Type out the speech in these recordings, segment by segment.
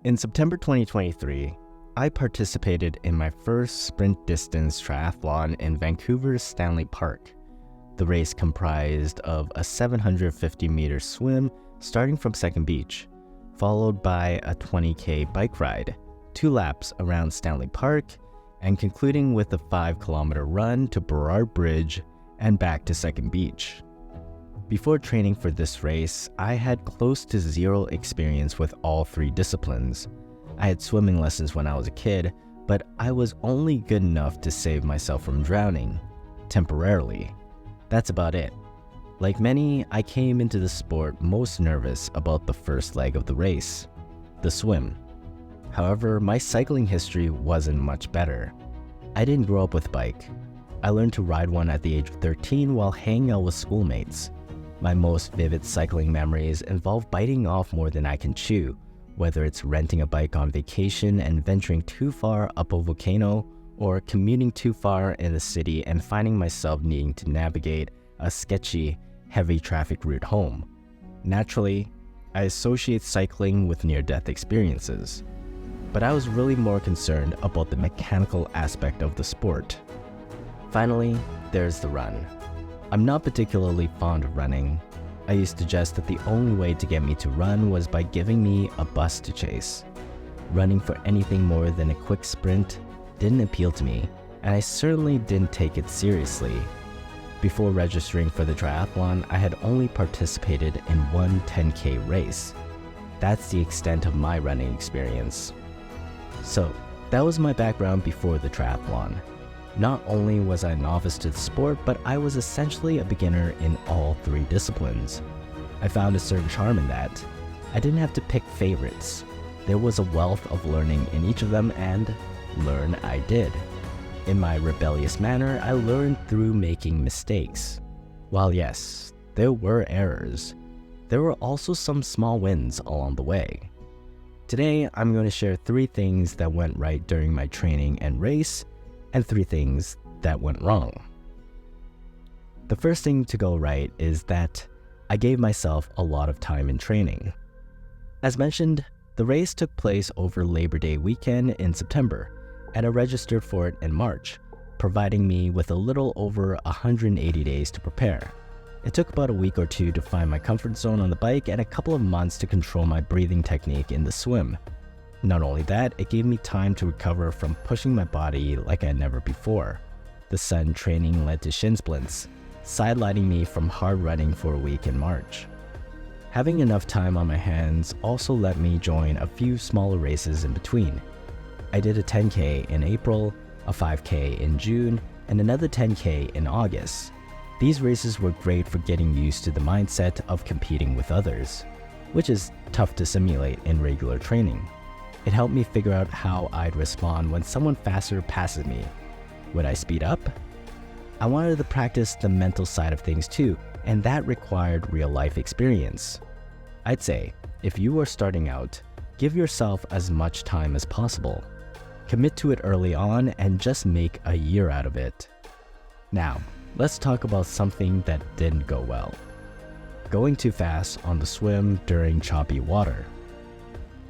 In September 2023, I participated in my first sprint distance triathlon in Vancouver's Stanley Park. The race comprised of a 750-meter swim starting from Second Beach, followed by a 20K bike ride, 2 laps around Stanley Park, and concluding with a 5-kilometer run to Burrard Bridge and back to Second Beach. Before training for this race, I had close to zero experience with all 3 disciplines. I had swimming lessons when I was a kid, but I was only good enough to save myself from drowning, temporarily. That's about it. Like many, I came into the sport most nervous about the first leg of the race, the swim. However, my cycling history wasn't much better. I didn't grow up with a bike. I learned to ride one at the age of 13 while hanging out with schoolmates. My most vivid cycling memories involve biting off more than I can chew, whether it's renting a bike on vacation and venturing too far up a volcano, or commuting too far in the city and finding myself needing to navigate a sketchy, heavy traffic route home. Naturally, I associate cycling with near-death experiences, but I was really more concerned about the mechanical aspect of the sport. Finally, there's the run. I'm not particularly fond of running. I used to suggest that the only way to get me to run was by giving me a bus to chase. Running for anything more than a quick sprint didn't appeal to me, and I certainly didn't take it seriously. Before registering for the triathlon, I had only participated in one 10K race. That's the extent of my running experience. So, that was my background before the triathlon. Not only was I a novice to the sport, but I was essentially a beginner in all 3 disciplines. I found a certain charm in that. I didn't have to pick favorites. There was a wealth of learning in each of them, and learn I did. In my rebellious manner, I learned through making mistakes. While yes, there were errors, there were also some small wins along the way. Today, I'm going to share 3 things that went right during my training and race, and 3 things that went wrong. The first thing to go right is that I gave myself a lot of time in training. As mentioned, the race took place over Labor Day weekend in September, and I registered for it in March, providing me with a little over 180 days to prepare. It took about a week or 2 to find my comfort zone on the bike and a couple of months to control my breathing technique in the swim. Not only that, it gave me time to recover from pushing my body like I had never before. The sun training led to shin splints, sidelining me from hard running for a week in March. Having enough time on my hands also let me join a few smaller races in between. I did a 10K in April, a 5K in June, and another 10K in August. These races were great for getting used to the mindset of competing with others, which is tough to simulate in regular training. It helped me figure out how I'd respond when someone faster passes me. Would I speed up? I wanted to practice the mental side of things too, and that required real-life experience. I'd say, if you are starting out, give yourself as much time as possible. Commit to it early on and just make a year out of it. Now, let's talk about something that didn't go well. Going too fast on the swim during choppy water.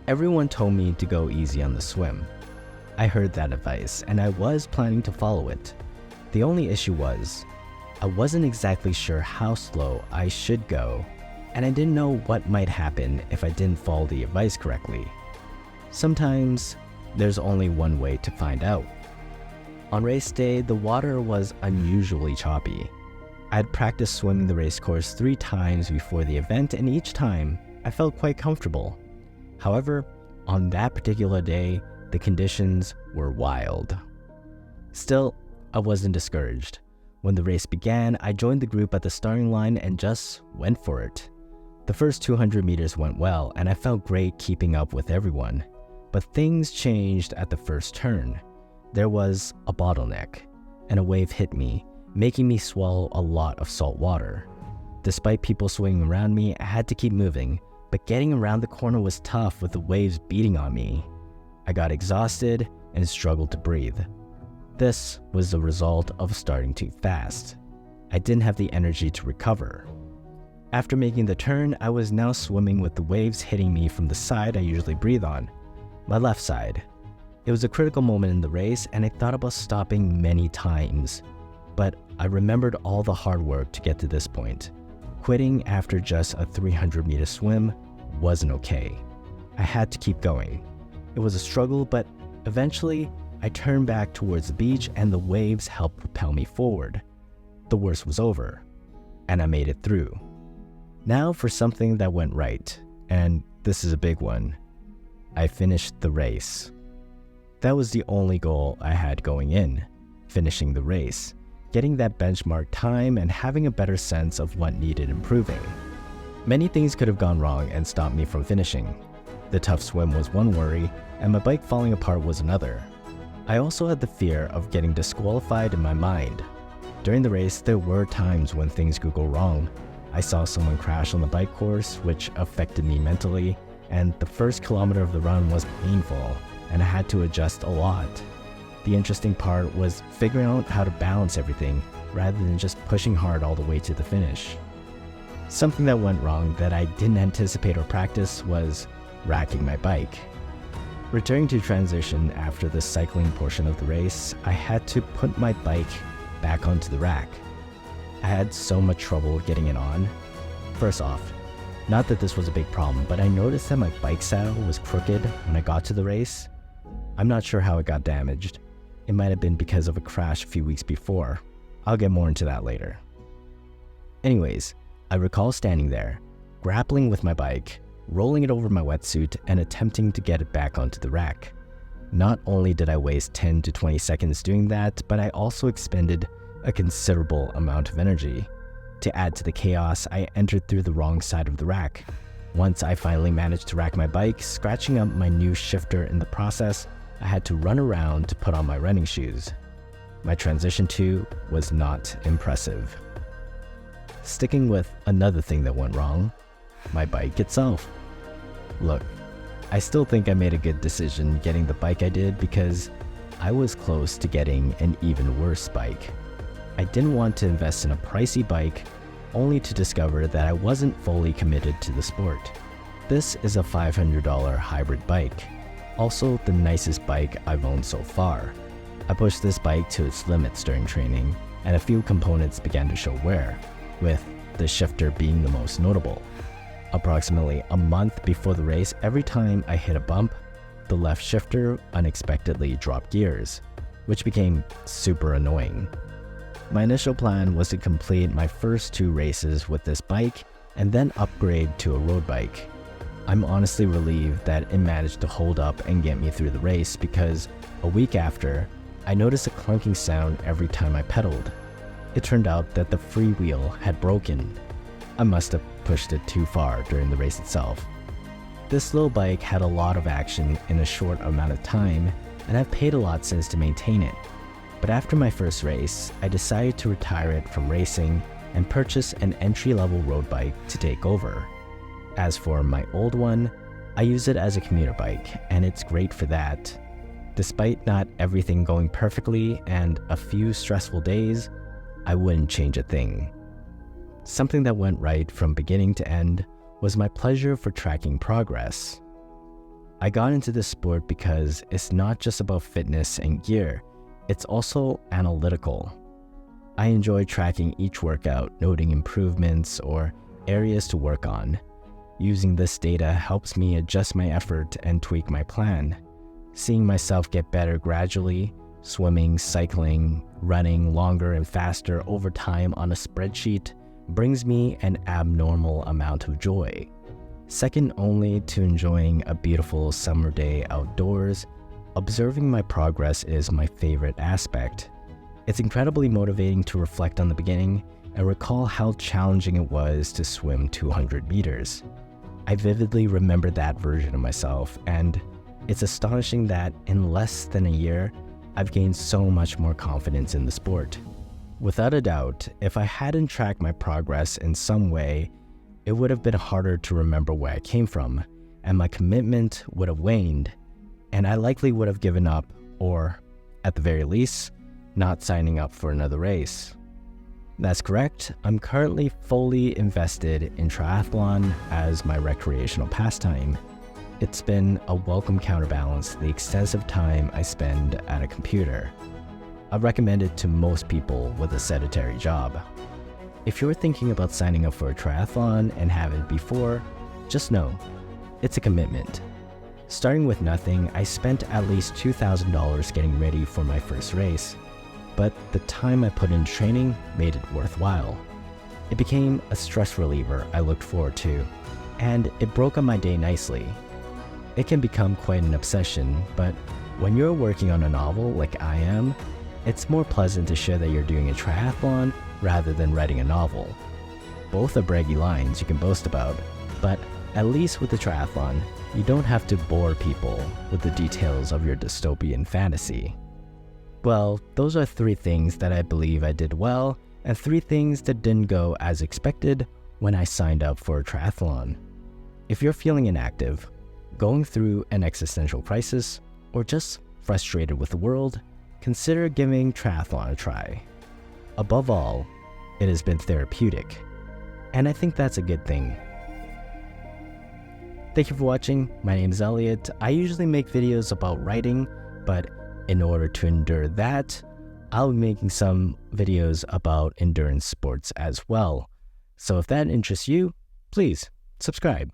Everyone told me to go easy on the swim. I heard that advice, and I was planning to follow it. The only issue was, I wasn't exactly sure how slow I should go, and I didn't know what might happen if I didn't follow the advice correctly. Sometimes, there's only one way to find out. On race day, the water was unusually choppy. I'd practiced swimming the race course 3 times before the event, and each time, I felt quite comfortable. However, on that particular day, the conditions were wild. Still, I wasn't discouraged. When the race began, I joined the group at the starting line and just went for it. The first 200 meters went well, and I felt great keeping up with everyone. But things changed at the first turn. There was a bottleneck, and a wave hit me, making me swallow a lot of salt water. Despite people swinging around me, I had to keep moving, but getting around the corner was tough with the waves beating on me. I got exhausted and struggled to breathe. This was the result of starting too fast. I didn't have the energy to recover. After making the turn, I was now swimming with the waves hitting me from the side I usually breathe on. my left side. It was a critical moment in the race and I thought about stopping many times, but I remembered all the hard work to get to this point. Quitting after just a 300-meter swim wasn't okay. I had to keep going. It was a struggle, but eventually I turned back towards the beach and the waves helped propel me forward. The worst was over, and I made it through. Now for something that went right, and this is a big one. I finished the race. That was the only goal I had going in, finishing the race, getting that benchmark time and having a better sense of what needed improving. Many things could have gone wrong and stopped me from finishing. The tough swim was one worry, and my bike falling apart was another. I also had the fear of getting disqualified in my mind. During the race, there were times when things could go wrong. I saw someone crash on the bike course, which affected me mentally, and the first kilometer of the run was painful, and I had to adjust a lot. The interesting part was figuring out how to balance everything rather than just pushing hard all the way to the finish. Something that went wrong that I didn't anticipate or practice was racking my bike. Returning to transition after the cycling portion of the race, I had to put my bike back onto the rack. I had so much trouble getting it on. First off, not that this was a big problem, but I noticed that my bike saddle was crooked when I got to the race. I'm not sure how it got damaged. It might have been because of a crash a few weeks before. I'll get more into that later. Anyways, I recall standing there, grappling with my bike, rolling it over my wetsuit, and attempting to get it back onto the rack. Not only did I waste 10 to 20 seconds doing that, but I also expended a considerable amount of energy. To add to the chaos, I entered through the wrong side of the rack. Once I finally managed to rack my bike, scratching up my new shifter in the process, I had to run around to put on my running shoes. My transition too was not impressive. Sticking with another thing that went wrong, my bike itself. Look, I still think I made a good decision getting the bike I did because I was close to getting an even worse bike. I didn't want to invest in a pricey bike only to discover that I wasn't fully committed to the sport. This is a $500 hybrid bike, also the nicest bike I've owned so far. I pushed this bike to its limits during training, and a few components began to show wear, with the shifter being the most notable. Approximately a month before the race, every time I hit a bump, the left shifter unexpectedly dropped gears, which became super annoying. My initial plan was to complete my first 2 races with this bike and then upgrade to a road bike. I'm honestly relieved that it managed to hold up and get me through the race because a week after, I noticed a clunking sound every time I pedaled. It turned out that the freewheel had broken. I must have pushed it too far during the race itself. This little bike had a lot of action in a short amount of time, and I've paid a lot since to maintain it. But after my first race, I decided to retire it from racing and purchase an entry-level road bike to take over. As for my old one, I use it as a commuter bike, and it's great for that. Despite not everything going perfectly and a few stressful days, I wouldn't change a thing. Something that went right from beginning to end was my pleasure for tracking progress. I got into this sport because it's not just about fitness and gear, it's also analytical. I enjoy tracking each workout, noting improvements or areas to work on. Using this data helps me adjust my effort and tweak my plan. Seeing myself get better gradually, swimming, cycling, running longer and faster over time on a spreadsheet brings me an abnormal amount of joy. Second only to enjoying a beautiful summer day outdoors, observing my progress is my favorite aspect. It's incredibly motivating to reflect on the beginning and recall how challenging it was to swim 200 meters. I vividly remember that version of myself, and it's astonishing that in less than a year, I've gained so much more confidence in the sport. Without a doubt, if I hadn't tracked my progress in some way, it would have been harder to remember where I came from, and my commitment would have waned, and I likely would have given up, or, at the very least, not signing up for another race. That's correct, I'm currently fully invested in triathlon as my recreational pastime. it's been a welcome counterbalance to the extensive time I spend at a computer. I recommend it to most people with a sedentary job. If you're thinking about signing up for a triathlon and haven't before, just know, it's a commitment. Starting with nothing, I spent at least $2,000 getting ready for my first race, but the time I put into training made it worthwhile. It became a stress reliever I looked forward to, and it broke up my day nicely. It can become quite an obsession, but when you're working on a novel like I am, it's more pleasant to share that you're doing a triathlon rather than writing a novel. Both are braggy lines you can boast about, but at least with the triathlon, you don't have to bore people with the details of your dystopian fantasy. Well, those are 3 things that I believe I did well, and 3 things that didn't go as expected when I signed up for a triathlon. If you're feeling inactive, going through an existential crisis, or just frustrated with the world, consider giving triathlon a try. Above all, it has been therapeutic, and I think that's a good thing. Thank you for watching. My name is Elliot. I usually make videos about writing, but in order to endure that, I'll be making some videos about endurance sports as well. So if that interests you, please subscribe.